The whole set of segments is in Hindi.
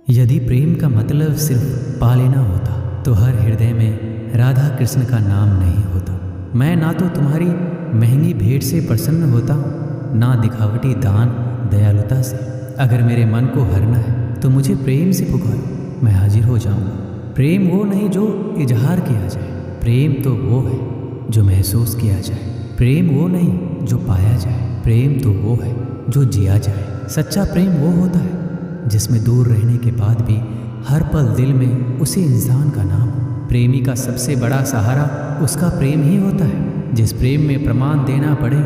यदि प्रेम का मतलब सिर्फ पा लेना होता तो हर हृदय में राधा कृष्ण का नाम नहीं होता। मैं ना तो तुम्हारी महंगी भेंट से प्रसन्न होता हूँ, ना दिखावटी दान दयालुता से। अगर मेरे मन को हरना है तो मुझे प्रेम से पुकारो, मैं हाजिर हो जाऊँगा। प्रेम वो नहीं जो इजहार किया जाए, प्रेम तो वो है जो महसूस किया जाए। प्रेम वो नहीं जो पाया जाए, प्रेम तो वो है जो जिया जाए। सच्चा प्रेम वो होता है जिसमें दूर रहने के बाद भी हर पल दिल में उसी इंसान का नाम हो। प्रेमी का सबसे बड़ा सहारा उसका प्रेम ही होता है। जिस प्रेम में प्रमाण देना पड़े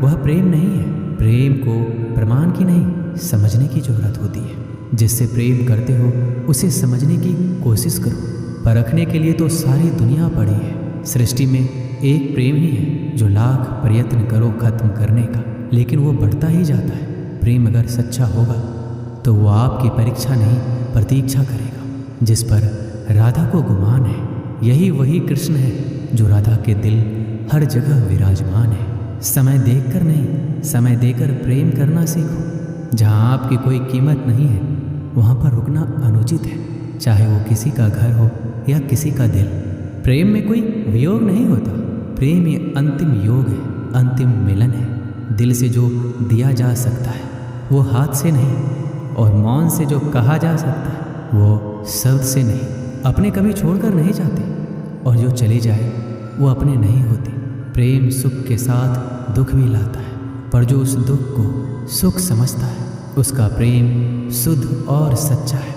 वह प्रेम नहीं है। प्रेम को प्रमाण की नहीं, समझने की जरूरत होती है। जिससे प्रेम करते हो उसे समझने की कोशिश करो। परखने के लिए तो सारी दुनिया पड़ी है। सृष्टि में एक प्रेम ही है जो लाख प्रयत्न करो खत्म करने का, लेकिन वो बढ़ता ही जाता है। प्रेम अगर सच्चा होगा तो वो आपकी परीक्षा नहीं प्रतीक्षा करेगा। जिस पर राधा को गुमान है यही वही कृष्ण है जो राधा के दिल हर जगह विराजमान है। समय देखकर नहीं, समय देकर प्रेम करना सीखो। जहाँ आपकी कोई कीमत नहीं है वहाँ पर रुकना अनुचित है, चाहे वो किसी का घर हो या किसी का दिल। प्रेम में कोई वियोग नहीं होता। प्रेम ये अंतिम योग है, अंतिम मिलन है। दिल से जो दिया जा सकता है वो हाथ से नहीं, और मौन से जो कहा जा सकता है वो शब्द से नहीं। अपने कभी छोड़कर नहीं जाते, और जो चले जाए वो अपने नहीं होते। प्रेम सुख के साथ दुख भी लाता है, पर जो उस दुख को सुख समझता है उसका प्रेम शुद्ध और सच्चा है।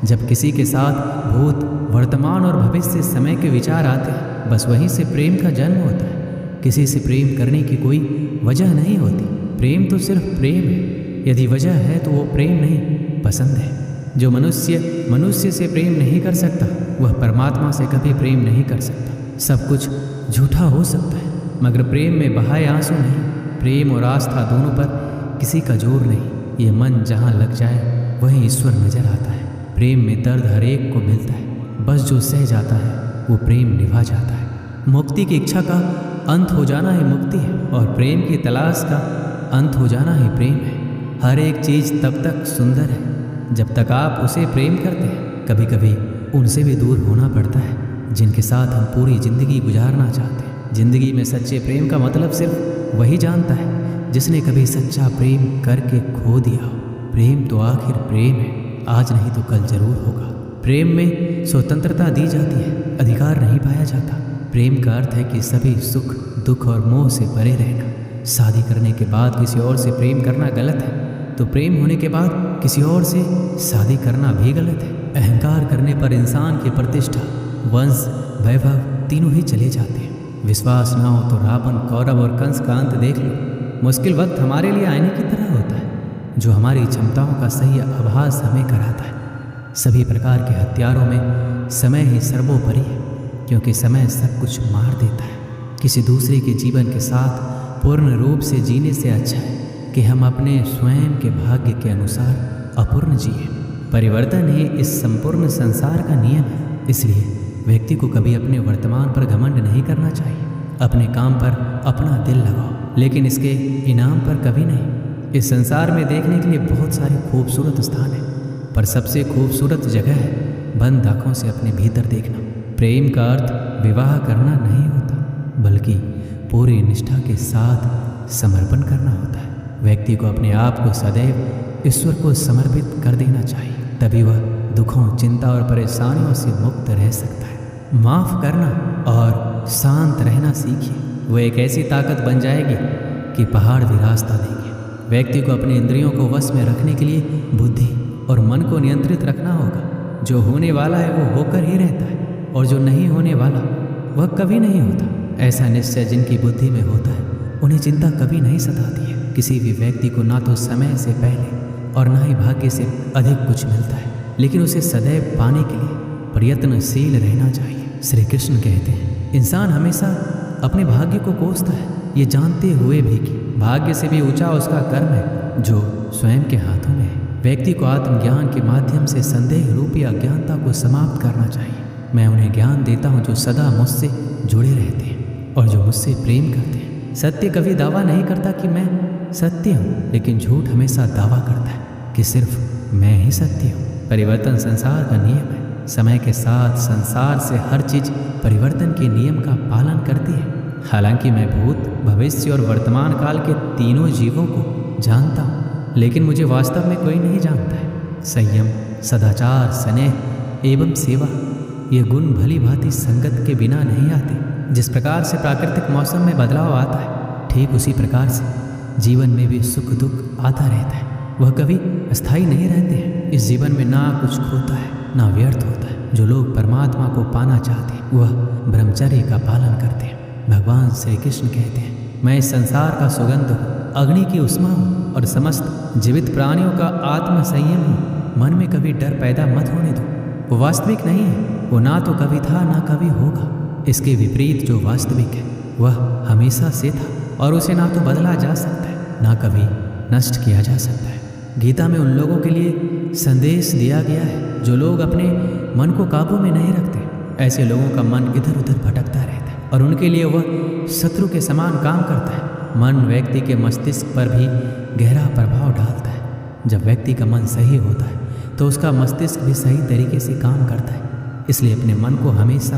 जब किसी के साथ भूत वर्तमान और भविष्य समय के विचार आते हैं, बस वहीं से प्रेम का जन्म होता है। किसी से प्रेम करने की कोई वजह नहीं होती। प्रेम तो सिर्फ प्रेम है। यदि वजह है तो वो प्रेम नहीं, पसंद है। जो मनुष्य से प्रेम नहीं कर सकता वह परमात्मा से कभी प्रेम नहीं कर सकता। सब कुछ झूठा हो सकता है मगर प्रेम में बहाए आंसू नहीं। प्रेम और आस्था दोनों पर किसी का जोर नहीं। ये मन जहाँ लग जाए वहीं ईश्वर नजर आता है। प्रेम में दर्द हर एक को मिलता है, बस जो सह जाता है वो प्रेम निभा जाता है। मुक्ति की इच्छा का अंत हो जाना ही मुक्ति है, और प्रेम की तलाश का अंत हो जाना ही प्रेम है। हर एक चीज़ तब तक सुंदर है जब तक आप उसे प्रेम करते हैं। कभी कभी उनसे भी दूर होना पड़ता है जिनके साथ हम पूरी ज़िंदगी गुजारना चाहते हैं। ज़िंदगी में सच्चे प्रेम का मतलब सिर्फ वही जानता है जिसने कभी सच्चा प्रेम करके खो दिया हो। प्रेम तो आखिर प्रेम है, आज नहीं तो कल जरूर होगा। प्रेम में स्वतंत्रता दी जाती है, अधिकार नहीं पाया जाता। प्रेम का अर्थ है कि सभी सुख दुख और मोह से परे रहना। शादी करने के बाद किसी और से प्रेम करना गलत है, तो प्रेम होने के बाद किसी और से शादी करना भी गलत है। अहंकार करने पर इंसान की प्रतिष्ठा, वंश, वैभव तीनों ही चले जाते हैं। विश्वास ना हो तो रावण, कौरव और कंस का अंत देख लो। मुश्किल वक्त हमारे लिए आईने की तरह होता है जो हमारी क्षमताओं का सही आभास हमें कराता है। सभी प्रकार के हथियारों में समय ही सर्वोपरि है, क्योंकि समय सब कुछ मार देता है। किसी दूसरे के जीवन के साथ पूर्ण रूप से जीने से अच्छा है कि हम अपने स्वयं के भाग्य के अनुसार अपूर्ण जिए। परिवर्तन ही इस संपूर्ण संसार का नियम है। इसलिए व्यक्ति को कभी अपने वर्तमान पर घमंड नहीं करना चाहिए। अपने काम पर अपना दिल लगाओ, लेकिन इसके इनाम पर कभी नहीं। इस संसार में देखने के लिए बहुत सारे खूबसूरत स्थान हैं, पर सबसे खूबसूरत जगह है बंद आँखों से अपने भीतर देखना। प्रेम का अर्थ विवाह करना नहीं होता, बल्कि पूरी निष्ठा के साथ समर्पण करना होता है। व्यक्ति को अपने आप को सदैव ईश्वर को समर्पित कर देना चाहिए, तभी वह दुखों, चिंता और परेशानियों से मुक्त रह सकता है। माफ़ करना और शांत रहना सीखिए। वो एक ऐसी ताकत बन जाएगी कि पहाड़ भी रास्ता देंगे। व्यक्ति को अपने इंद्रियों को वश में रखने के लिए बुद्धि और मन को नियंत्रित रखना होगा। जो होने वाला है वो होकर ही रहता है, और जो नहीं होने वाला वह कभी नहीं होता। ऐसा निश्चय जिनकी बुद्धि में होता है उन्हें चिंता कभी नहीं सताती है। किसी भी व्यक्ति को ना तो समय से पहले और ना ही भाग्य से अधिक कुछ मिलता है, लेकिन उसे सदैव पाने के लिए प्रयत्नशील रहना चाहिए। श्री कृष्ण कहते हैं, इंसान हमेशा अपने भाग्य को कोसता है, ये जानते हुए भी कि भाग्य से भी ऊंचा उसका कर्म है जो स्वयं के हाथों में है। व्यक्ति को आत्मज्ञान के माध्यम से संदेह रूपी अज्ञानता को समाप्त करना चाहिए। मैं उन्हें ज्ञान देता हूँ जो सदा मुझसे जुड़े रहते हैं और जो मुझसे प्रेम करते हैं। सत्य कभी दावा नहीं करता कि मैं सत्य हूँ, लेकिन झूठ हमेशा दावा करता है कि सिर्फ मैं ही सत्य हूँ। परिवर्तन संसार का नियम है। समय के साथ संसार से हर चीज परिवर्तन के नियम का पालन करती है। हालांकि मैं भूत, भविष्य और वर्तमान काल के तीनों जीवों को जानता हूँ, लेकिन मुझे वास्तव में कोई नहीं जानता है। संयम, सदाचार, स्नेह एवं सेवा ये गुण भली भांति संगत के बिना नहीं आते। जिस प्रकार से प्राकृतिक मौसम में बदलाव आता है, ठीक उसी प्रकार से जीवन में भी सुख दुख आता रहता है। वह कभी अस्थायी नहीं रहते हैं। इस जीवन में ना कुछ खोता है ना व्यर्थ होता है। जो लोग परमात्मा को पाना चाहते हैं वह ब्रह्मचर्य का पालन करते हैं। भगवान श्री कृष्ण कहते हैं, मैं इस संसार का सुगंध हूँ, अग्नि की उष्मा हूँ और समस्त जीवित प्राणियों का आत्म संयम हूँ। मन में कभी डर पैदा मत होने दो। वो वास्तविक नहीं है। वो ना तो कभी था ना कभी होगा। इसके विपरीत जो वास्तविक है वह हमेशा से था और उसे ना तो बदला जा सकता है ना कभी नष्ट किया जा सकता है। गीता में उन लोगों के लिए संदेश दिया गया है जो लोग अपने मन को काबू में नहीं रखते। ऐसे लोगों का मन इधर उधर भटकता रहता है और उनके लिए वह शत्रु के समान काम करता है। मन व्यक्ति के मस्तिष्क पर भी गहरा प्रभाव डालता है। जब व्यक्ति का मन सही होता है तो उसका मस्तिष्क भी सही तरीके से काम करता है। इसलिए अपने मन को हमेशा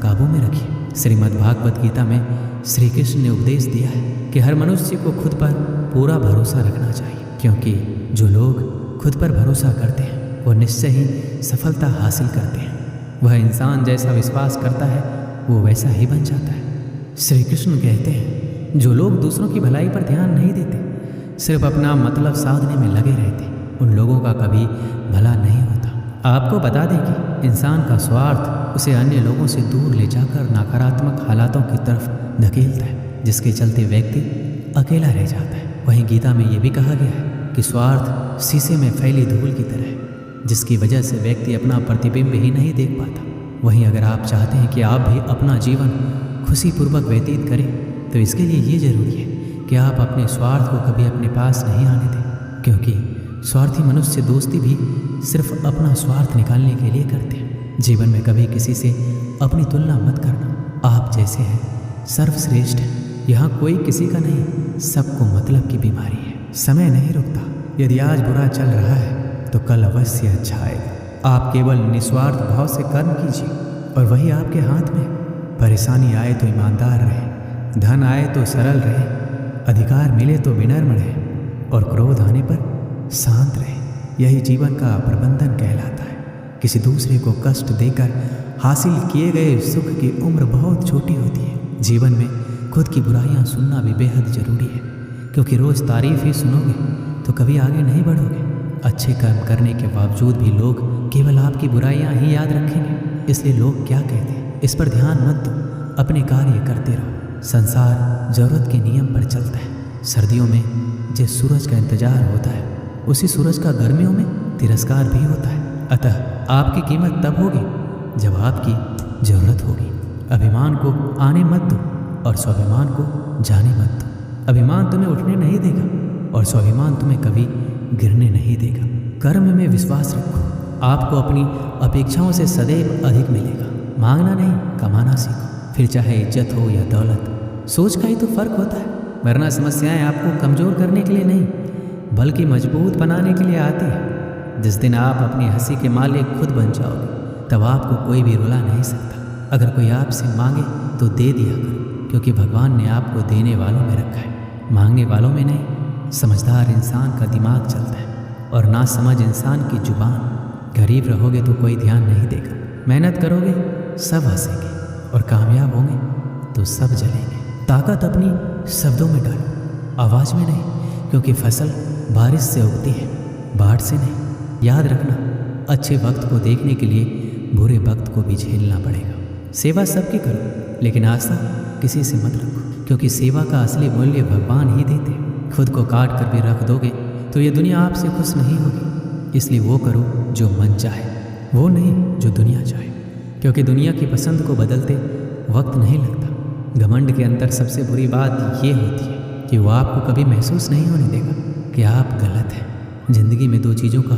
काबू में रखिए। श्रीमद् भागवत गीता में श्री कृष्ण ने उपदेश दिया है कि हर मनुष्य को खुद पर पूरा भरोसा रखना चाहिए, क्योंकि जो लोग खुद पर भरोसा करते हैं वो निश्चय ही सफलता हासिल करते हैं। वह इंसान जैसा विश्वास करता है वो वैसा ही बन जाता है। श्री कृष्ण कहते हैं, जो लोग दूसरों की भलाई पर ध्यान नहीं देते, सिर्फ अपना मतलब साधने में लगे रहते, उन लोगों का कभी भला नहीं होता। आपको बता दें कि इंसान का स्वार्थ उसे अन्य लोगों से दूर ले जाकर नकारात्मक हालातों की तरफ धकेलता है, जिसके चलते व्यक्ति अकेला रह जाता है। वहीं गीता में ये भी कहा गया है कि स्वार्थ शीशे में फैली धूल की तरह है, जिसकी वजह से व्यक्ति अपना प्रतिबिंब ही नहीं देख पाता। वहीं अगर आप चाहते हैं कि आप भी अपना जीवन खुशीपूर्वक व्यतीत करें तो इसके लिए ये जरूरी है कि आप अपने स्वार्थ को कभी अपने पास नहीं आने दें, क्योंकि स्वार्थी मनुष्य दोस्ती भी सिर्फ अपना स्वार्थ निकालने के लिए करते हैं। जीवन में कभी किसी से अपनी तुलना मत करना। आप जैसे हैं सर्वश्रेष्ठ है। यहाँ कोई किसी का नहीं, सबको मतलब की बीमारी है। समय नहीं रुकता। यदि आज बुरा चल रहा है तो कल अवश्य अच्छा आएगा। आप केवल निस्वार्थ भाव से कर्म कीजिए और वही आपके हाथ में। परेशानी आए तो ईमानदार रहे, धन आए तो सरल रहे, अधिकार मिले तो विनम्र रहे और क्रोध आने पर शांत रहे। यही जीवन का प्रबंधन कहलाता है। किसी दूसरे को कष्ट देकर हासिल किए गए सुख की उम्र बहुत छोटी होती है। जीवन में खुद की बुराइयां सुनना भी बेहद जरूरी है, क्योंकि रोज़ तारीफ ही सुनोगे तो कभी आगे नहीं बढ़ोगे। अच्छे कर्म करने के बावजूद भी लोग केवल आपकी बुराइयां ही याद रखेंगे। इसलिए लोग क्या कहते हैं इस पर ध्यान मत दो, अपने कार्य करते रहो। संसार जरूरत के नियम पर चलता है। सर्दियों में जिस सूरज का इंतजार होता है उसी सूरज का गर्मियों में तिरस्कार भी होता है। अतः आपकी कीमत तब होगी जब आपकी जरूरत होगी। अभिमान को आने मत दो और स्वाभिमान को जाने मत दो। अभिमान तुम्हें उठने नहीं देगा और स्वाभिमान तुम्हें कभी गिरने नहीं देगा। कर्म में विश्वास रखो। आपको अपनी अपेक्षाओं से सदैव अधिक मिलेगा। मांगना नहीं, कमाना सीखो। फिर चाहे इज्जत हो या दौलत, सोच का ही तो फर्क होता है। वरना समस्याएं आपको कमज़ोर करने के लिए नहीं बल्कि मजबूत बनाने के लिए आती है। जिस दिन आप अपनी हंसी के मालिक खुद बन जाओगे तब आपको कोई भी रुला नहीं सकता। अगर कोई आपसे मांगे तो दे दिया करो, क्योंकि भगवान ने आपको देने वालों में रखा है, मांगने वालों में नहीं। समझदार इंसान का दिमाग चलता है और नासमझ इंसान की जुबान। गरीब रहोगे तो कोई ध्यान नहीं देगा। मेहनत करोगे सब हंसेंगे और कामयाब होंगे तो सब जलेंगे। ताकत अपनी शब्दों में डालो, आवाज़ में नहीं, क्योंकि फसल बारिश से उगती है, बाढ़ से नहीं। याद रखना, अच्छे वक्त को देखने के लिए बुरे वक्त को भी झेलना पड़ेगा। सेवा सबकी करो, लेकिन आशा किसी से मत रखो, क्योंकि सेवा का असली मूल्य भगवान ही देते हैं। खुद को काट कर भी रख दोगे तो ये दुनिया आपसे खुश नहीं होगी। इसलिए वो करो जो मन चाहे, वो नहीं जो दुनिया चाहे, क्योंकि दुनिया की पसंद को बदलते वक्त नहीं लगता। घमंड के अंदर सबसे बुरी बात ये होती है कि वो आपको कभी महसूस नहीं होने देगा कि आप गलत हैं। जिंदगी में दो चीज़ों का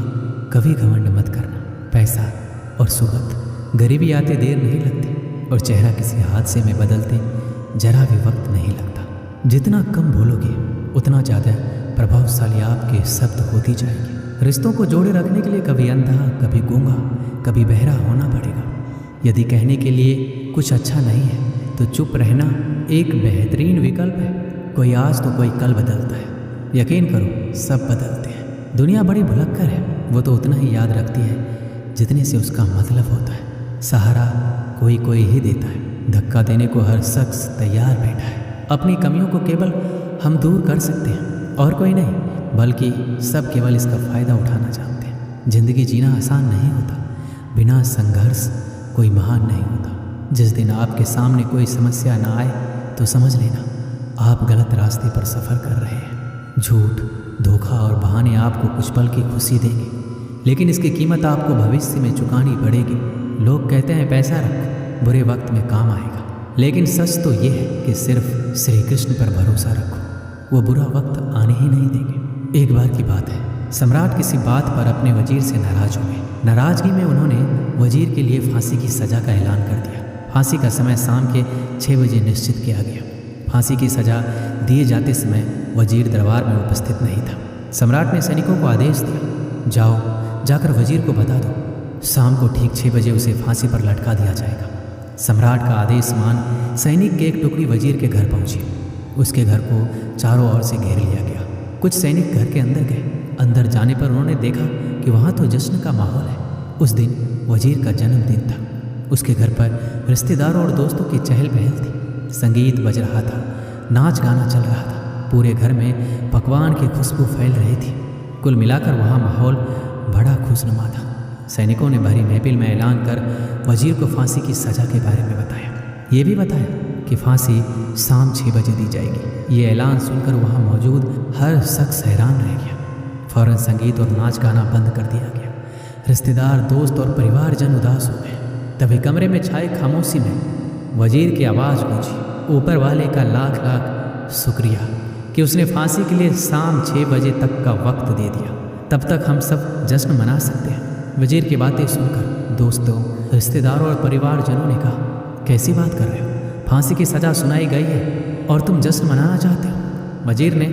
कभी घमंड मत करना, पैसा और सुगंध। गरीबी आते देर नहीं लगती और चेहरा किसी हादसे में बदलते जरा भी वक्त नहीं लगता। जितना कम बोलोगे उतना ज़्यादा प्रभावशाली आपके शब्द होती जाएंगे। रिश्तों को जोड़े रखने के लिए कभी अंधा, कभी गूंगा, कभी बहरा होना पड़ेगा। यदि कहने के लिए कुछ अच्छा नहीं है तो चुप रहना एक बेहतरीन विकल्प है। कोई आज तो कोई कल बदलता है। यकीन करो, सब बदलते हैं। दुनिया बड़ी भुलक्कर है, वो तो उतना ही याद रखती है जितने से उसका मतलब होता है। सहारा कोई कोई ही देता है, धक्का देने को हर शख्स तैयार बैठा है। अपनी कमियों को केवल हम दूर कर सकते हैं और कोई नहीं, बल्कि सब केवल इसका फ़ायदा उठाना जानते हैं। ज़िंदगी जीना आसान नहीं होता, बिना संघर्ष कोई महान नहीं होता। जिस दिन आपके सामने कोई समस्या ना आए तो समझ लेना आप गलत रास्ते पर सफ़र कर रहे हैं। झूठ, धोखा और बहाने आपको कुछ पल की खुशी देंगे, लेकिन इसकी कीमत आपको भविष्य में चुकानी पड़ेगी। लोग कहते हैं पैसा रखो, बुरे वक्त में काम आएगा, लेकिन सच तो ये है कि सिर्फ श्री कृष्ण पर भरोसा रखो, वो बुरा वक्त आने ही नहीं देंगे। एक बार की बात है, सम्राट किसी बात पर अपने वजीर से नाराज हो गए। नाराजगी में उन्होंने वजीर के लिए फांसी की सज़ा का ऐलान कर दिया। फांसी का समय शाम के 6 बजे निश्चित किया गया। फांसी की सज़ा दिए जाते समय वजीर दरबार में उपस्थित नहीं था। सम्राट ने सैनिकों को आदेश दिया, जाओ जाकर वजीर को बता दो, शाम को ठीक 6 बजे उसे फांसी पर लटका दिया जाएगा। सम्राट का आदेश मान सैनिक की एक टुकड़ी वजीर के घर पहुंची। उसके घर को चारों ओर से घेर लिया गया। कुछ सैनिक घर के अंदर गए। अंदर जाने पर उन्होंने देखा कि वहाँ तो जश्न का माहौल है। उस दिन वजीर का जन्मदिन था। उसके घर पर रिश्तेदारों और दोस्तों की चहल पहल थी। संगीत बज रहा था, नाच गाना चल रहा था, पूरे घर में पकवान की खुशबू फैल रही थी। कुल मिलाकर वहाँ माहौल बड़ा खुशनुमा था। सैनिकों ने भरी महफिल में ऐलान कर वजीर को फांसी की सज़ा के बारे में बताया। ये भी बताया कि फांसी शाम 6 बजे दी जाएगी। ये ऐलान सुनकर वहाँ मौजूद हर शख्स हैरान रह गया। फौरन संगीत और नाच गाना बंद कर दिया गया। रिश्तेदार, दोस्त और परिवारजन उदास हो गए। तभी कमरे में छाई खामोशी में वजीर की आवाज़ गूंजी, ऊपर वाले का लाख लाख शुक्रिया कि उसने फांसी के लिए शाम 6 बजे तक का वक्त दे दिया। तब तक हम सब जश्न मना सकते हैं। वजीर की बातें सुनकर दोस्तों, रिश्तेदारों और परिवारजनों ने कहा, कैसी बात कर रहे हो? फांसी की सज़ा सुनाई गई है और तुम जश्न मनाना चाहते हो? वजीर ने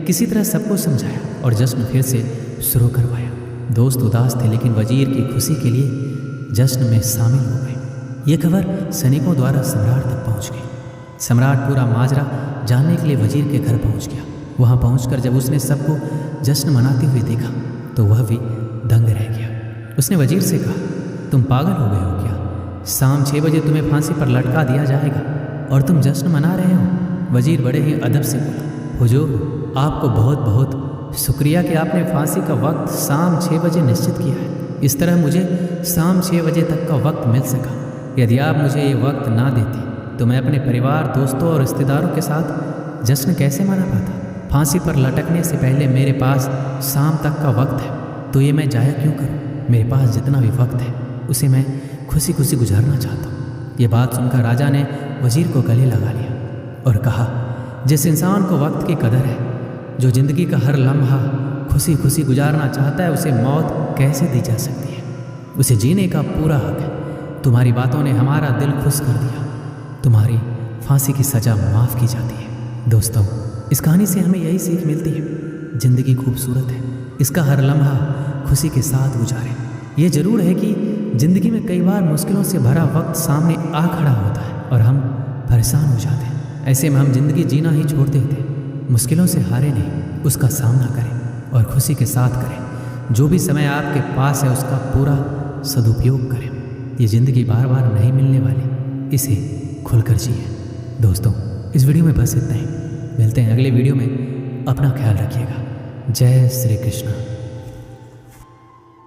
किसी तरह सबको समझाया और जश्न फिर से शुरू करवाया। दोस्त उदास थे, लेकिन वजीर की खुशी के लिए जश्न में शामिल हो गए। ये खबर सैनिकों द्वारा सम्राट तक पहुंच गई। सम्राट पूरा माजरा जानने के लिए वजीर के घर पहुंच गया। वहां पहुंचकर जब उसने सबको जश्न मनाते हुए देखा तो वह भी दंग रह गया। उसने वजीर से कहा, तुम पागल हो गए हो क्या? शाम 6 बजे तुम्हें फांसी पर लटका दिया जाएगा और तुम जश्न मना रहे हो? वजीर बड़े ही अदब से बोला, हुजूर, आपको बहुत बहुत शुक्रिया कि आपने फांसी का वक्त शाम 6 बजे निश्चित किया है। इस तरह मुझे शाम 6 बजे तक का वक्त मिल सका। यदि आप मुझे ये वक्त ना देते तो मैं अपने परिवार, दोस्तों और रिश्तेदारों के साथ जश्न कैसे मना पाता? फांसी पर लटकने से पहले मेरे पास शाम तक का वक्त है, तो ये मैं जाया क्यों करूँ? मेरे पास जितना भी वक्त है उसे मैं खुशी खुशी गुजारना चाहता हूँ। ये बात सुनकर राजा ने वजीर को गले लगा लिया और कहा, जिस इंसान को वक्त की कदर है, जो ज़िंदगी का हर लम्हा खुशी खुशी गुजारना चाहता है, उसे मौत कैसे दी जा सकती है? उसे जीने का पूरा हक है। तुम्हारी बातों ने हमारा दिल खुश कर दिया। तुम्हारी फांसी की सज़ा माफ़ की जाती है। दोस्तों, इस कहानी से हमें यही सीख मिलती है, ज़िंदगी खूबसूरत है, इसका हर लम्हा खुशी के साथ गुजारें। ये ज़रूर है कि ज़िंदगी में कई बार मुश्किलों से भरा वक्त सामने आ खड़ा होता है और हम परेशान हो जाते हैं। ऐसे में हम ज़िंदगी जीना ही छोड़ देते हैं। मुश्किलों से हारे नहीं, उसका सामना करें और खुशी के साथ करें। जो भी समय आपके पास है उसका पूरा सदुपयोग करें। ये ज़िंदगी बार बार नहीं मिलने वाली, इसे खुलकर जिए। दोस्तों, इस वीडियो में बस इतना ही। मिलते हैं अगले वीडियो में। अपना ख्याल रखिएगा। जय श्री कृष्ण।